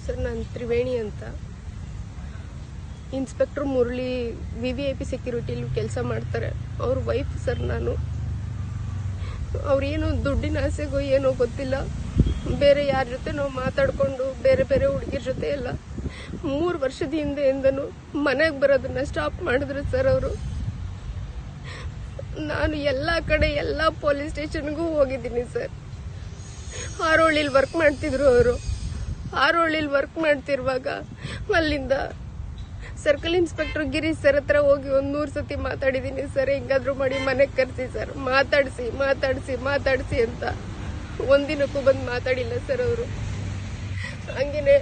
Sir ನಾನು ತ್ರಿವೇಣಿ ಅಂತ, inspector Murali VVIP ಸೆಕ್ಯೂರಿಟಿಲಿ ಕೆಲಸ ಮಾಡ್ತಾರೆ. ಅವ್ರ ವೈಫ್ ಸರ್ ನಾನು. ಅವ್ರೇನು ದುಡ್ಡಿನ ಆಸೆಗೋ ಏನೋ ಗೊತ್ತಿಲ್ಲ, ಬೇರೆ ಯಾರ ಜೊತೆ ನಾವು ಮಾತಾಡ್ಕೊಂಡು ಬೇರೆ ಬೇರೆ ಹುಡುಗಿರ ಜೊತೆ ಎಲ್ಲ 3 ವರ್ಷದ ಹಿಂದೆಯಿಂದನೂ ಮನೆಗೆ ಬರೋದನ್ನ ಸ್ಟಾಪ್ ಮಾಡಿದ್ರು ಸರ್ ಅವರು. ನಾನು ಎಲ್ಲ ಕಡೆ ಎಲ್ಲ ಪೊಲೀಸ್ ಸ್ಟೇಷನ್ಗೂ ಹೋಗಿದ್ದೀನಿ ಸರ್. ಹಾರೋಳಿಲಿ ವರ್ಕ್ ಮಾಡ್ತಿದ್ರು ಅವರು. ಹಾರೋಳಿಲಿ ವರ್ಕ್ ಮಾಡ್ತಿರುವಾಗ ಅಲ್ಲಿಂದ ಸರ್ಕಲ್ ಇನ್ಸ್ಪೆಕ್ಟರ್ ಗಿರೀಶ್ ಸರ್ ಹತ್ರ ಹೋಗಿ 100 ಸತಿ ಮಾತಾಡಿದೀನಿ ಸರ್. ಹೆಂಗಾದ್ರೂ ಮಾಡಿ ಮನೆಗೆ ಕರ್ಸಿ ಸರ್, ಮಾತಾಡಿಸಿ ಮಾತಾಡಿಸಿ ಮಾತಾಡಿಸಿ ಅಂತ. ಒಂದಿನಕ್ಕೂ ಬಂದು ಮಾತಾಡಿಲ್ಲ ಸರ್ ಅವರು. ಹಂಗೇನೆ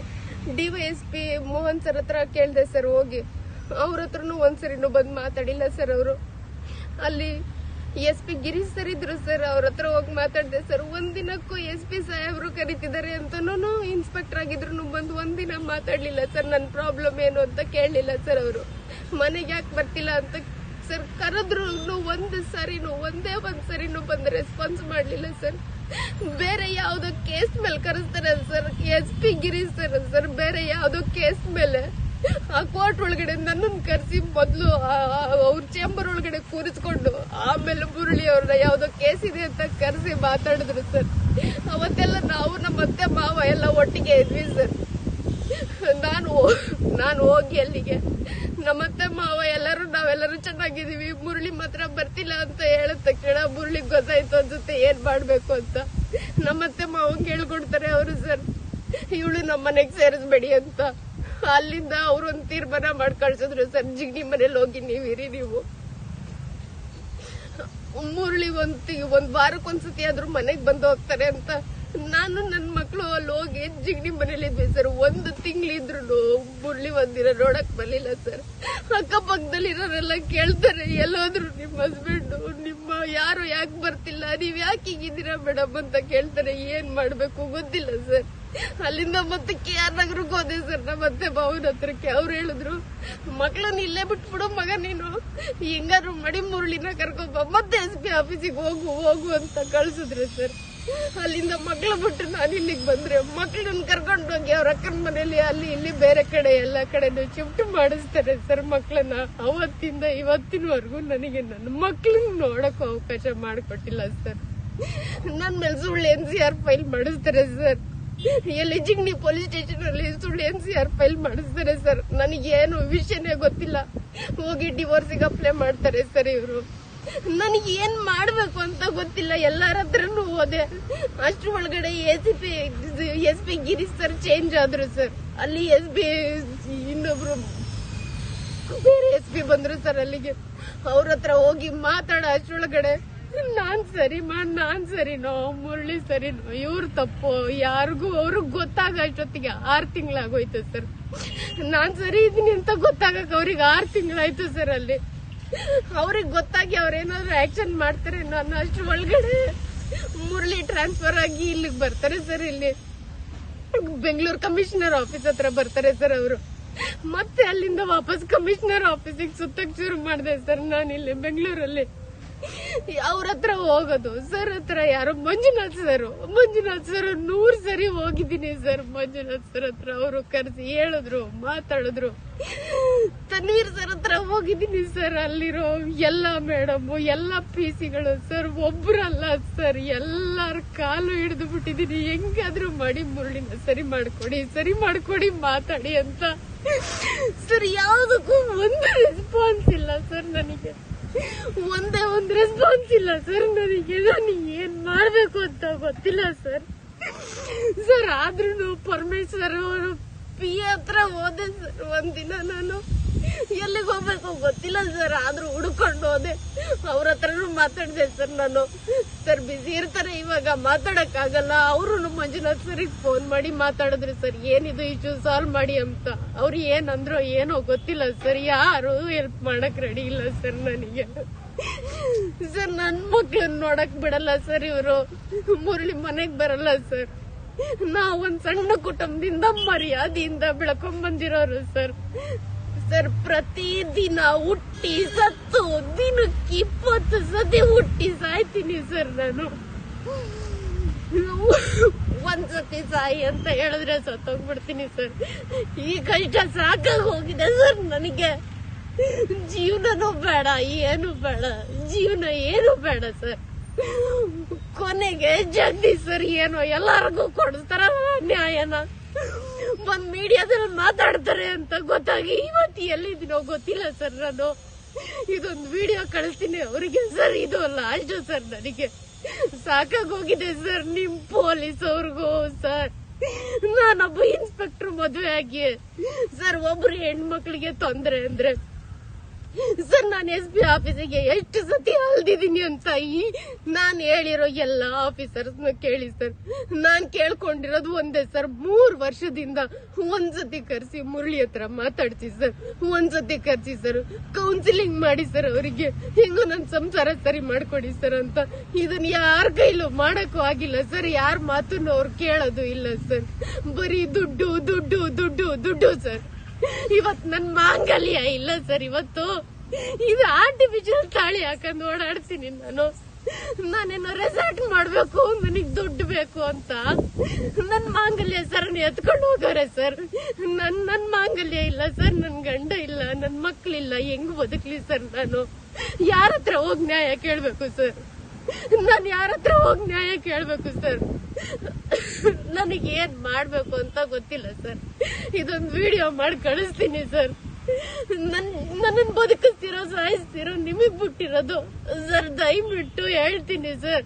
DYSP ಮೋಹನ್ ಸರ್ ಹತ್ರ ಕೇಳಿದೆ ಸರ್ ಹೋಗಿ, ಅವ್ರ ಹತ್ರನೂ ಒಂದ್ಸರಿನೂ ಬಂದು ಮಾತಾಡಿಲ್ಲ ಸರ್ ಅವರು. ಅಲ್ಲಿ SP ಗಿರೀಶ್ ಸರ್ ಇದ್ರು ಸರ್, ಅವ್ರ ಹತ್ರ ಹೋಗಿ ಮಾತಾಡಿದೆ ಸರ್. ಒಂದಿನಕ್ಕೂ SP ಸಾಹೇಬ್ರು ಕರೀತಿದ್ದಾರೆ ಅಂತನೂ ಇನ್ಸ್ಪೆಕ್ಟರ್ ಆಗಿದ್ರು ಬಂದು ಒಂದಿನ ಮಾತಾಡ್ಲಿಲ್ಲ ಸರ್. ನನ್ನ ಪ್ರಾಬ್ಲಮ್ ಏನು ಅಂತ ಕೇಳಲಿಲ್ಲ ಸರ್ ಅವರು. ಮನೆಗೆ ಯಾಕೆ ಬರ್ತಿಲ್ಲ ಅಂತ ಸರ್ ಕರೆದ್ರು ಒಂದೇ ಒಂದ್ಸರಿನೂ ಬಂದು ರೆಸ್ಪಾನ್ಸ್ ಮಾಡ್ಲಿಲ್ಲ ಸರ್. ಬೇರೆ ಯಾವ್ದೋ ಕೇಸ್ ಮೇಲೆ ಕರೆಸ್ತಾರೆ ಸರ್. SP ಗಿರೀಶ್ ಸರ್ ಬೇರೆ ಯಾವ್ದೋ ಕೇಸ್ ಮೇಲೆ ಆ ಕೋರ್ಟ್ ಒಳಗಡೆ ನನ್ನನ್ನು ಕರೆಸಿ ಮೊದಲು ಅವ್ರ ಚೇಂಬರ್ ಒಳಗಡೆ ಕೂರಿಸ್ಕೊಂಡು ಆಮೇಲೆ ಮುರಳಿ ಅವ್ರನ್ನ ಯಾವ್ದೋ ಕೇಸ್ ಇದೆ ಅಂತ ಕರೆಸಿ ಮಾತಾಡಿದ್ರು ಸರ್. ಅವತ್ತೆಲ್ಲ ನಾವು ನಮ್ಮ ಅತ್ತೆ ಮಾವ ಎಲ್ಲ ಒಟ್ಟಿಗೆ ಇದ್ವಿ ಸರ್. ನಾನು ಹೋಗಿ ಅಲ್ಲಿಗೆ ನಮ್ಮತ್ತೆ ಮಾವ ನಾವೆಲ್ಲರೂ ಚೆನ್ನಾಗಿದೀವಿ, ಮುರಳಿ ಮಾತ್ರ ಬರ್ತಿಲ್ಲ ಅಂತ ಹೇಳಿದ ತಕ್ಷಣ ಮುರಳಿಗೆ ಗೊತ್ತಾಯ್ತು ಅನ್ಸುತ್ತೆ ಏನ್ ಮಾಡ್ಬೇಕು ಅಂತ. ನಮ್ಮತ್ತೆ ಮಾವಂಗೆ ಹೇಳ್ಕೊಡ್ತಾರೆ ಅವರು ಸರ್, ಇವಳು ನಮ್ಮ ಮನೆಗೆ ಸೇರಿಸ್ಬೇಡಿ ಅಂತ. ಅಲ್ಲಿಂದ ಅವ್ರು ಒಂದು ತೀರ್ಮಾನ ಮಾಡಿ ಕಳ್ಸಿದ್ರು ಸರ್, ಜಿಗ್ನಿ ಮನೇಲಿ ಹೋಗಿ ನೀವಿರಿ ನೀವು. ಮುರಳಿ ಒಂದ್ ವಾರಕ್ಕೊಂದ್ಸತಿ ಆದ್ರೂ ಮನೆಗ್ ಬಂದು ಹೋಗ್ತಾರೆ ಅಂತ ನಾನು ನನ್ನ ಮಕ್ಕಳು ಅಲ್ಲಿ ಹೋಗಿ ಜಿಗ್ನಿ ಮನೇಲಿ ಇದ್ವಿ ಸರ್. 1 ತಿಂಗಳಿದ್ರು ಮುರಳಿ ಒಂದಿನ ನೋಡಕ್ ಬರ್ಲಿಲ್ಲ ಸರ್. ಅಕ್ಕಪಕ್ಕದಲ್ಲಿರೋರೆಲ್ಲ ಕೇಳ್ತಾರೆ, ಎಲ್ಲೋದ್ರು ನಿಮ್ಮ ಹಸ್ಬೆಂಡ್, ನಿಮ್ಮ ಯಾರು ಯಾಕೆ ಬರ್ತಿಲ್ಲ, ನೀವ್ ಯಾಕೆ ಹೀಗಿದ್ದೀರಾ ಮೇಡಮ್ ಅಂತ ಕೇಳ್ತಾರೆ. ಏನ್ ಮಾಡ್ಬೇಕು ಗೊತ್ತಿಲ್ಲ ಸರ್. ಅಲ್ಲಿಂದ ಮತ್ತೆ KR ನಗರಕ್ಕೆ ಹೋದೆ ಸರ್, ಮತ್ತೆ ಬಾವನ ಹತ್ರಕ್ಕೆ. ಅವ್ರು ಹೇಳಿದ್ರು, ಮಕ್ಕಳನ್ನ ಇಲ್ಲೇ ಬಿಟ್ಬಿಡು ಮಗ, ನೀನು ಹೆಂಗಾರು ಮಾಡಿ ಮುರಳಿನ ಕರ್ಕೊಂಬ, ಮತ್ತೆ SP ಆಫೀಸಿಗೆ ಹೋಗು ಅಂತ ಕಳ್ಸಿದ್ರು ಸರ್. ಅಲ್ಲಿಂದ ಮಕ್ಳು ಬಿಟ್ಟು ನಾನು ಇಲ್ಲಿಗೆ ಬಂದ್ರೆ ಮಕ್ಳನ್ನ ಕರ್ಕೊಂಡು ಹೋಗಿ ಅವ್ರ ಅಕ್ಕನ ಮನೇಲಿ ಅಲ್ಲಿ ಇಲ್ಲಿ ಬೇರೆ ಕಡೆ ಎಲ್ಲ ಕಡೆನೂ ಶಿಫ್ಟ್ ಮಾಡಿಸ್ತಾರೆ ಸರ್ ಮಕ್ಳನ್ನ. ಅವತ್ತಿಂದ ಇವತ್ತಿನವರೆಗೂ ನನಗೆ ನನ್ನ ಮಕ್ಳನ್ನ ನೋಡಕ್ ಅವಕಾಶ ಮಾಡಿಕೊಟ್ಟಿಲ್ಲ ಸರ್. ನನ್ ಮೇಲೆ ಸುಳ್ಳು NCR ಫೈಲ್ ಮಾಡಿಸ್ತಾರೆ ಸರ್. ಎಲ್ಲಿ ಜಿಗ್ನಿ ಪೊಲೀಸ್ ಸ್ಟೇಷನ್ ಅಲ್ಲಿ ಸುಳ್ಳು NCR ಫೈಲ್ ಮಾಡಿಸ್ತಾರೆ ಸರ್. ನನಗೇನು ವಿಷಯನೇ ಗೊತ್ತಿಲ್ಲ. ಹೋಗಿ ಡಿವೋರ್ಸಿಗೆ ಅಪ್ಲೈ ಮಾಡ್ತಾರೆ ಸರ್ ಇವರು. ನನಗೆ ಏನ್ ಮಾಡ್ಬೇಕು ಅಂತ ಗೊತ್ತಿಲ್ಲ. ಎಲ್ಲಾರ ಹತ್ರನು ಹೋದೆ. ಅಷ್ಟ್ರ ಒಳಗಡೆ SP ಗಿರೀಶ್ ಸರ್ ಚೇಂಜ್ ಆದ್ರು ಸರ್. ಅಲ್ಲಿ SP ಇನ್ನೊಬ್ರು ಬೇರೆ SP ಬಂದ್ರು ಸರ್ ಅಲ್ಲಿಗೆ. ಅವ್ರ ಹತ್ರ ಹೋಗಿ ಮಾತಾಡ ಅಷ್ಟ್ರೊಳಗಡೆ ನಾನ್ ಸರಿನೋ ಮುರಳಿ ಸರಿನೋ ಇವ್ರ ತಪ್ಪು ಯಾರಿಗೂ ಅವ್ರಿಗೆ ಗೊತ್ತಾಗ ಅಷ್ಟೊತ್ತಿಗೆ 6 ತಿಂಗಳಾಗೋಯ್ತು ಸರ್. ನಾನ್ ಸರಿ ಇದೀನಿ ಅಂತ ಗೊತ್ತಾಗಕ್ ಅವ್ರಿಗೆ 6 ತಿಂಗಳಾಯ್ತು ಸರ್. ಅಲ್ಲಿ ಅವ್ರಿಗೆ ಗೊತ್ತಾಗಿ ಅವ್ರೇನಾದ್ರು ಆಕ್ಷನ್ ಮಾಡ್ತಾರೆ ನಾನು ಅಷ್ಟ್ರ ಒಳಗಡೆ ಮುರಳಿ ಟ್ರಾನ್ಸ್ಫರ್ ಆಗಿ ಇಲ್ಲಿಗೆ ಬರ್ತಾರೆ ಸರ್. ಇಲ್ಲಿ ಬೆಂಗಳೂರು ಕಮಿಷನರ್ ಆಫೀಸ್ ಹತ್ರ ಬರ್ತಾರೆ ಸರ್ ಅವರು. ಮತ್ತೆ ಅಲ್ಲಿಂದ ವಾಪಸ್ ಕಮಿಷನರ್ ಆಫೀಸಿಗೆ ಸುತ್ತಕ್ ಶುರು ಮಾಡಿದೆ ಸರ್. ನಾನು ಇಲ್ಲಿ ಬೆಂಗಳೂರಲ್ಲಿ ಅವ್ರ ಹತ್ರ ಹೋಗೋದು ಸರ್ ಹತ್ರ ಯಾರೋ ಮಂಜುನಾಥ್ ಸರ್ 100 ಸರಿ ಹೋಗಿದ್ದೀನಿ ಸರ್. ಮಂಜುನಾಥ್ ಸರ್ ಹತ್ರ ಅವರು ಕರೆಸಿ ಹೇಳಿದ್ರು, ಮಾತಾಡಿದ್ರು. ತನ್ವೀರ್ ಸರ್ ಹತ್ರ ಹೋಗಿದ್ದೀನಿ ಸರ್. ಅಲ್ಲಿರೋ ಎಲ್ಲ ಮೇಡಮ್ ಎಲ್ಲ PC-ಗಳು ಸರ್ ಒಬ್ರಲ್ಲ ಸರ್, ಎಲ್ಲಾರ ಕಾಲು ಹಿಡಿದು ಬಿಟ್ಟಿದೀನಿ. ಹೆಂಗಾದ್ರೂ ಮಾಡಿ ಮುರಳಿನ ಸರಿ ಮಾಡ್ಕೊಡಿ ಮಾತಾಡಿ ಅಂತ ಸರ್. ಯಾವ್ದಕ್ಕೂ ಒಂದು ರೆಸ್ಪಾನ್ಸ್ ಇಲ್ಲ ಸರ್. ನನಗೆ ಒಂದೇ ಒಂದು ರೆಸ್ಪಾನ್ಸ್ ಇಲ್ಲ ಸರ್. ನನಗೆ ಏನ್ ಮಾಡ್ಬೇಕು ಅಂತ ಗೊತ್ತಿಲ್ಲ ಸರ್. ಆದ್ರೂ ಪರಮೇಶ್ವರ್ ಅವರು PA ಹತ್ರ ಹೋದೆ ಸರ್. ಒಂದಿನ ನಾನು ಎಲ್ಲಿಗೆ ಹೋಗ್ಬೇಕು ಗೊತ್ತಿಲ್ಲ ಸರ್, ಆದ್ರೂ ಹುಡ್ಕೊಂಡು ಹೋದೆ. ಅವ್ರ ಹತ್ರನು ಮಾತಾಡಿದೆ ಸರ್. ನಾನು ಸರ್ ಬಿಸಿ ಇರ್ತಾರೆ ಇವಾಗ ಮಾತಾಡಕ್ ಆಗಲ್ಲ. ಅವರು ಮಂಜುನಾಥ್ ಸರಿಗೆ ಫೋನ್ ಮಾಡಿ ಮಾತಾಡಿದ್ರು ಸರ್, ಏನಿದು ಇಶ್ಯೂ ಸಾಲ್ವ್ ಮಾಡಿ ಅಂತ. ಅವ್ರು ಏನಂದ್ರೋ ಏನೋ ಗೊತ್ತಿಲ್ಲ ಸರ್. ಯಾರು ಹೆಲ್ಪ್ ಮಾಡಕ್ ರೆಡಿ ಇಲ್ಲ ಸರ್ ನನಗೆ ಸರ್. ನನ್ ಮಕ್ಳನ್ನ ನೋಡಕ್ ಬಿಡಲ್ಲ ಸರ್ ಇವರು. ಮುರಳಿ ಮನೆಗ್ ಬರಲ್ಲ ಸರ್. ನಾವೊಂದ್ ಸಣ್ಣ ಕುಟುಂಬದಿಂದ ಮರ್ಯಾದೆಯಿಂದ ಬೆಳ್ಕೊಂಡ್ ಬಂದಿರೋರು ಸರ್. ಪ್ರತಿದಿನ ಹುಟ್ಟಿ ಸತ್ತು ದಿನಕ್ಕೆ 20 ಸತಿ ಹುಟ್ಟಿ ಸಾಯ್ತೀನಿ ಸರ್. ನಾನು ಒಂದ್ಸತಿ ಸಾಯಿ ಅಂತ ಹೇಳಿದ್ರೆ ಸತ್ತೋಗ್ಬಿಡ್ತೀನಿ ಸರ್. ಈ ಕಷ್ಟ ಸಾಕಾಗಿ ಹೋಗಿದೆ ಸರ್ ನನಗೆ. ಜೀವನನೂ ಬೇಡ, ಏನು ಬೇಡ, ಜೀವನ ಏನು ಬೇಡ ಸರ್. ಕೊನೆಗೆ ಜಗದೀಶ್ ಸರ್ ಏನೋ ಎಲ್ಲರಿಗೂ ಕೊಡಿಸ್ತಾರ ನ್ಯಾಯನ, ಒಂದ್ ಮೀಡಿಯಾದಲ್ಲಿ ಮಾತಾಡ್ತಾರೆ ಅಂತ ಗೊತ್ತಾಗಿ ಇವತ್ತು ಎಲ್ಲಿದ್ದೀನೋ ಗೊತ್ತಿಲ್ಲ ಸರ್. ನಾನು ಇದೊಂದು ವಿಡಿಯೋ ಕಳಿಸ್ತೀನಿ ಅವರಿಗೆ ಸರ್. ಇದು ಲಾಸ್ಟ್ ಸರ್, ನನಗೆ ಸಾಕಾಗೋಗಿದೆ ಸರ್ ನಿಮ್ ಪೊಲೀಸ್ ಅವ್ರಿಗೂ ಸರ್. ನಾನೊಬ್ಬ ಇನ್ಸ್ಪೆಕ್ಟರ್ ಮದುವೆ ಆಗಿ ಸರ್ ಒಬ್ರು ಹೆಣ್ಮಕ್ಳಿಗೆ ತೊಂದರೆ ಅಂದ್ರೆ ಸರ್ ನಾನು SP ಆಫೀಸಿಗೆ ಎಷ್ಟು ಸತಿ ಅಲ್ದಿದ್ದೀನಿ ಅಂತ ನಾನ್ ಹೇಳಿರೋ ಎಲ್ಲ ಆಫೀಸರ್ಸ್ ಕೇಳಿ ಸರ್. ನಾನ್ ಕೇಳ್ಕೊಂಡಿರೋದು ಒಂದೇ ಸರ್, 3 ವರ್ಷದಿಂದ ಒಂದ್ಸತಿ ಕರ್ಸಿ ಮುರಳಿ ಹತ್ರ ಮಾತಾಡ್ಸಿ ಸರ್, ಒಂದ್ಸತಿ ಕರ್ಸಿ ಸರ್, ಕೌನ್ಸಿಲಿಂಗ್ ಮಾಡಿ ಸರ್, ಅವರಿಗೆ ಹೆಂಗೋ ನನ್ ಸಂಸಾರ ಸರಿ ಮಾಡ್ಕೊಡಿ ಸರ್ ಅಂತ. ಇದನ್ನ ಯಾರ ಕೈಲೂ ಮಾಡಕ್ಕೂ ಆಗಿಲ್ಲ ಸರ್. ಯಾರ ಮಾತನ್ನು ಅವ್ರು ಕೇಳೋದು ಇಲ್ಲ ಸರ್. ಬರೀ ದುಡ್ಡು ದುಡ್ಡು ದುಡ್ಡು ದುಡ್ಡು ಸರ್. ಇವತ್ ನನ್ ಮಾಂಗಲ್ಯ ಇಲ್ಲ ಸರ್. ಇವತ್ತು ಇದು ಆರ್ಟಿಫಿಷಿಯಲ್ ತಾಳಿ ಹಾಕೊಂಡ್ ಓಡಾಡ್ತೀನಿ ನಾನು. ನಾನೇನೋ ರೆಸಾರ್ಟ್ ಮಾಡ್ಬೇಕು, ನನಗ್ ದುಡ್ಡು ಬೇಕು ಅಂತ ನನ್ ಮಾಂಗಲ್ಯ ಸರ್ ಎತ್ಕೊಂಡು ಹೋಗೋರೆ ಸರ್. ನನ್ ಮಾಂಗಲ್ಯ ಇಲ್ಲ ಸರ್, ನನ್ ಗಂಡ ಇಲ್ಲ, ನನ್ ಮಕ್ಳಿಲ್ಲ, ಹೆಂಗ್ ಬದುಕ್ಲಿ ಸರ್? ನಾನು ಯಾರ ಹತ್ರ ಹೋಗ್ ನ್ಯಾಯ ಕೇಳ್ಬೇಕು ಸರ್? ನಾನು ಯಾರ ಹತ್ರ ಹೋಗಿ ನ್ಯಾಯ ಕೇಳ್ಬೇಕು ಸರ್? ನನಗೆ ಏನ್ ಮಾಡ್ಬೇಕು ಅಂತ ಗೊತ್ತಿಲ್ಲ ಸರ್. ಇದೊಂದು ವಿಡಿಯೋ ಮಾಡಿ ಕಳಿಸ್ತೀನಿ ಸರ್. ನನ್ನ ಬದುಕಿಸ್ತಿರೋ ಸಾಯಿಸ್ತಿರೋ ನಿಮಗ್ ಬಿಟ್ಟಿರೋದು ಸರ್. ದಯವಿಟ್ಟು ಹೇಳ್ತೀನಿ ಸರ್,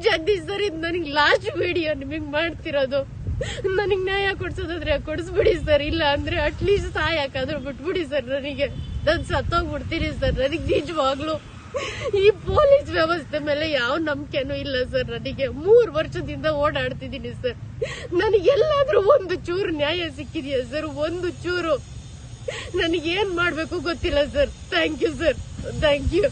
ಜಗದೀಶ್ ಸರ್, ಇದು ನನಗೆ ಲಾಸ್ಟ್ ವಿಡಿಯೋ ನಿಮಗ್ ಮಾಡ್ತಿರೋದು. ನನಗ್ ನ್ಯಾಯ ಕೊಡ್ಸೋದಾದ್ರೆ ಕೊಡಿಸ್ಬಿಡಿ ಸರ್, ಇಲ್ಲ ಅಂದ್ರೆ ಅಟ್ಲೀಸ್ಟ್ ಸಾಯಕಾದ್ರೂ ಬಿಟ್ಬಿಡಿ ಸರ್. ನನಗೆ ನಾನು ಸತ್ತೋಗ್ಬಿಡ್ತೀನಿ ಸರ್. ನನಗೆ ನಿಜವಾಗ್ಲು ಈ ಪೊಲೀಸ್ ವ್ಯವಸ್ಥೆ ಮೇಲೆ ಯಾವ ನಂಬಿಕೆನೂ ಇಲ್ಲ ಸರ್. ನನಗೆ 3 ವರ್ಷದಿಂದ ಓಡಾಡ್ತಿದ್ದೀನಿ ಸರ್. ನನಗೆಲ್ಲಾದ್ರೂ ಒಂದು ಚೂರು ನ್ಯಾಯ ಸಿಕ್ಕಿದೆಯಾ ಸರ್? ಒಂದು ಚೂರು. ನನಗೇನ್ ಮಾಡ್ಬೇಕು ಗೊತ್ತಿಲ್ಲ sir. Thank you sir, thank you.